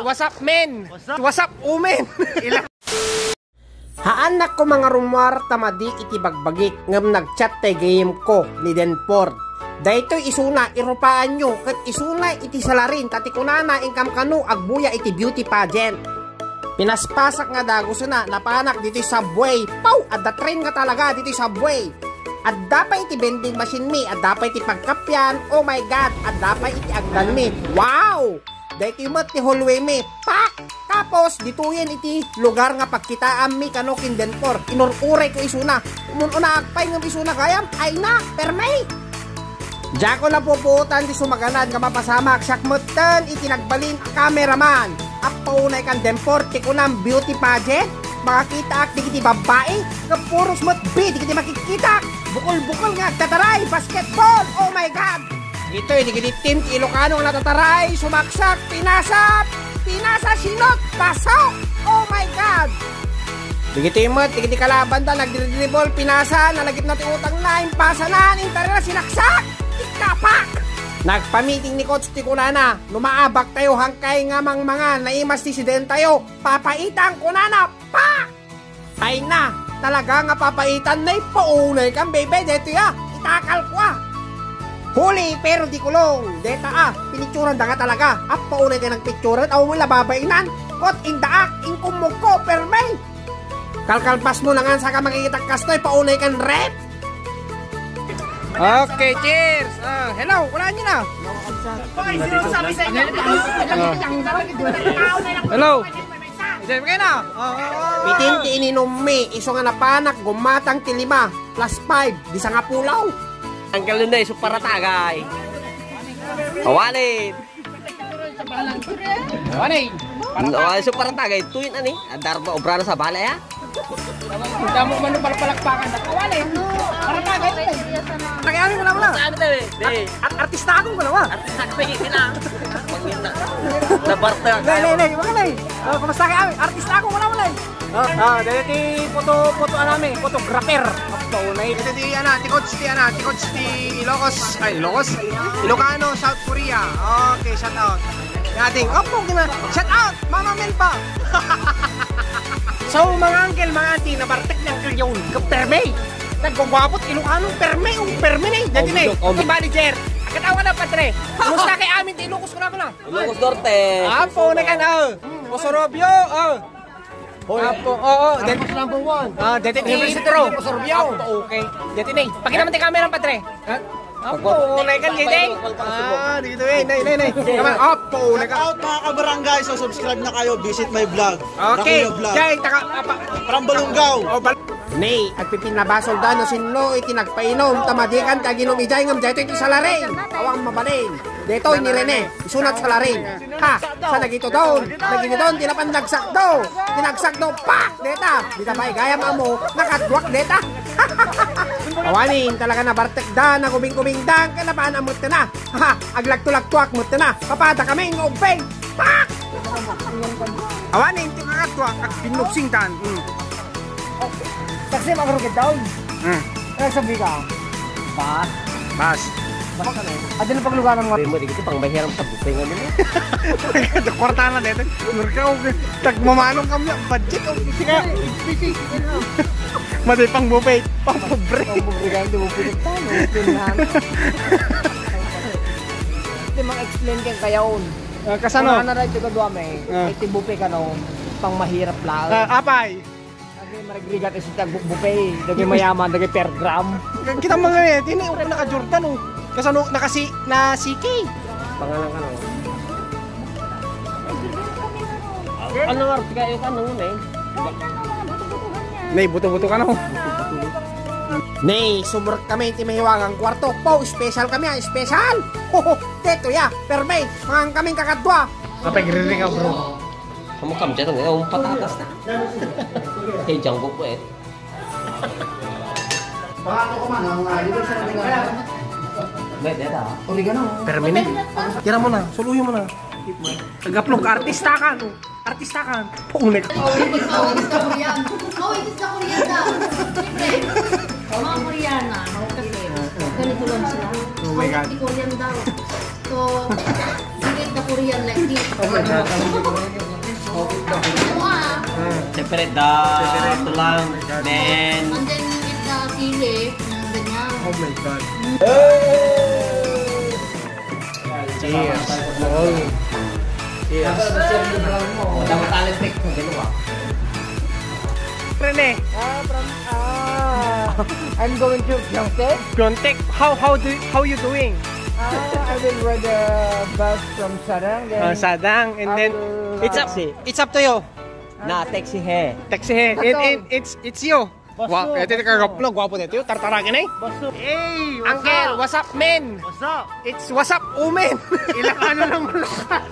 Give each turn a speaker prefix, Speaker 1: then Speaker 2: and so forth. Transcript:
Speaker 1: What's up, men? What's up, umen? Haanak ko mga rumwar tamadi iti bagbagik ngam nagchat tay game ko ni Denford. Daytoy isuna iropaan nyo kat isuna iti salarin tati kunana ingkam kanu agbuya iti beauty pageant. Pinaspasak nga daguso na napanak dito subway. Pau! Adda train nga talaga dito subway. At dapat iti vending machine mi, at dapat iti pagkapyan. Oh my god, at dapat iti agdan mi. Wow! Dahito yung mat ti hallway mi. Pak! Tapos, dituyen iti lugar nga pagkitaan mi kano kin Denford. Inururay ko isuna. Umununa agpay ng isuna kayam. Ay na, permay! Diyan ko na puputan di sumaganan nga mapasamak. Sakmutan iti nagbalin cameraman. Apaunay kan Denford, ti kunam beauty pageant. Makakita ak di kiti babae. Kapuros mat bi, di kiti makikita. Bukol-bukol nga tataray, basketball. Oh my god! Ito hindi kiti team Ilocano nga natataray. Sumaksak, pinasap. Pinasa, sinot, pasok! Oh my God! Digiti imot, digiti kalaban da, nagdribble, pinasa, nalagip natin utang na, impasa na, intara na, sinaksak! Ikapak! Nagpamiting ni Coach Tikunana, lumaabak tayo hangkay nga mga naimas ti siden tayo, papaitan kunana, pak! Ay na, talaga nga papaitan na ipaunay kang bebe, deto ya, itakal ko ah! Huli pero di kulong. Deta pinicturan da nga talaga. Paunay tayo ng picturan. Aw mo lababainan. Kot indaak, inkumog ko, permay. Kalkalpas mo na nga sa ka makikita kastoy. Paunay kan rep. Okay, cheers. Hello, wala nyo na. Hello. Sige na. Pitinti ininom mi. Iso nga napanak, gumatang ti 5 plus 5. Di sa nga pulaw. Ang kalunday, suparatagay. Awalin. Awalin. Suparatagay. Tuwin ani. Darba obrana sa balay ha. Damo man palakpakan. Awalin. Paratagay. Nagyari mo lang. Ano tayo eh? Artista akong galawa. Artista ka pagi sila. Pangita. Nabarta. Lay. Magalay. Kumusta kayo? Artista akong wala. Dati foto namin, photographer. Ito ti Coach ti Ilocos, Ilocano, South Korea. Okay, shout out. Nating, shout out, Mama Melba. So mga uncle, mga auntie, nabartek ng kilyon, perme. Nagwawapot, Ilocano, perme na. Dati na eh, yung manager. Katawa na patre. Kumusta kay amin ti Ilocos ko na.
Speaker 2: Ilocos Norte.
Speaker 1: Apo na ka na. Osorobio, dati number 1. Dati ni Pedro. Okay. Dati ni. Pakita mo 'yung camera padre. Apo, nay kan gid. Dito nay. Come apo,
Speaker 3: out mga kabarangay, so subscribe na kayo, visit my vlog.
Speaker 1: Okay. Jay,
Speaker 3: from Balungaw.
Speaker 1: Nay, at pipinabasol da no sinlo itinagpainom tamadikan kaginom ijay ngam dayto iti salarin. Awang mabalin. Dito ni Rene, isunat salarin. Ha, sa nagito doon. Nagito doon tinapan nagsak do. Tinagsak do pak deta. Dita bay gaya mo nakatwak deta. Awanin talaga na bartek da na kubing-kubing dang kanapaan amot na. Ha, aglagtulak-tuak mot na. Papada kami ngobeng. Pak! Awanin tinakatwak at pinuksing tan.
Speaker 2: Kasi makarugid daw. Sabi ka.
Speaker 1: Bas.
Speaker 2: Ada na paglugaran mo.
Speaker 1: Mo dito pang bahiram sa buffet nga nila.
Speaker 3: Kwarta na dito. Murka tagmamanong kami budget of sige. Madi pang buffet, pang pobre.
Speaker 2: Pang pobre ka hindi mo pinagtan. Hindi mag-explain kang kayaon.
Speaker 3: Kasano?
Speaker 2: Ano na ito kadwa may. Iti buffet ka no. Pang mahirap lang.
Speaker 3: Apay.
Speaker 2: Maragrigat isi tag buffet, dagay mayaman, dagay per gram.
Speaker 3: Kita mga eh, ini upo naka Jordan oh. Kasano nakasi na Siki.
Speaker 1: Pangalan ka no.
Speaker 2: Ano nga kayo ka nung eh?
Speaker 3: Nay, buto-buto ka no.
Speaker 1: Nay, sumurot kami iti mahiwagang kwarto. Po, special kami special. Teto ya, perme, mga kaming kakadwa.
Speaker 3: Kapag riri ka bro.
Speaker 2: Kamu kam jatuh nggak? Patatas na. Hey, jangkok po eh.
Speaker 1: Oregano. Perme ni. Kira mo na, suluhin mo na. Tagaplog ka, artista ka. Artista ka. Puunik.
Speaker 4: Itis ka Korean daw. Siyempre. Mga Koreana. Kasi ganito lang sila.
Speaker 3: Oh my God.
Speaker 4: Korean daw. So, hindi na po Korean like this.
Speaker 3: Oh my God.
Speaker 4: Ano ah?
Speaker 2: Separate the tulang, then
Speaker 4: And then you eat the sili. Ganyan.
Speaker 3: Oh my God. Cheers. Oh. Cheers.
Speaker 2: dapat talentik kung dalawa.
Speaker 3: Rene,
Speaker 5: I'm going to Pyeongtaek.
Speaker 3: Pyeongtaek, how you doing?
Speaker 5: I will ride the bus from Sarang. Then
Speaker 3: Sadang, and then it's up to you.
Speaker 2: Na, taxi he.
Speaker 3: Taxi he. It's you. Wow, ito yung kagaplo, gwapo dito yung tartaragin eh. Hey, Uncle, what's up, men?
Speaker 5: What's up?
Speaker 3: It's what's up, umen. Ilang ano lang malakas.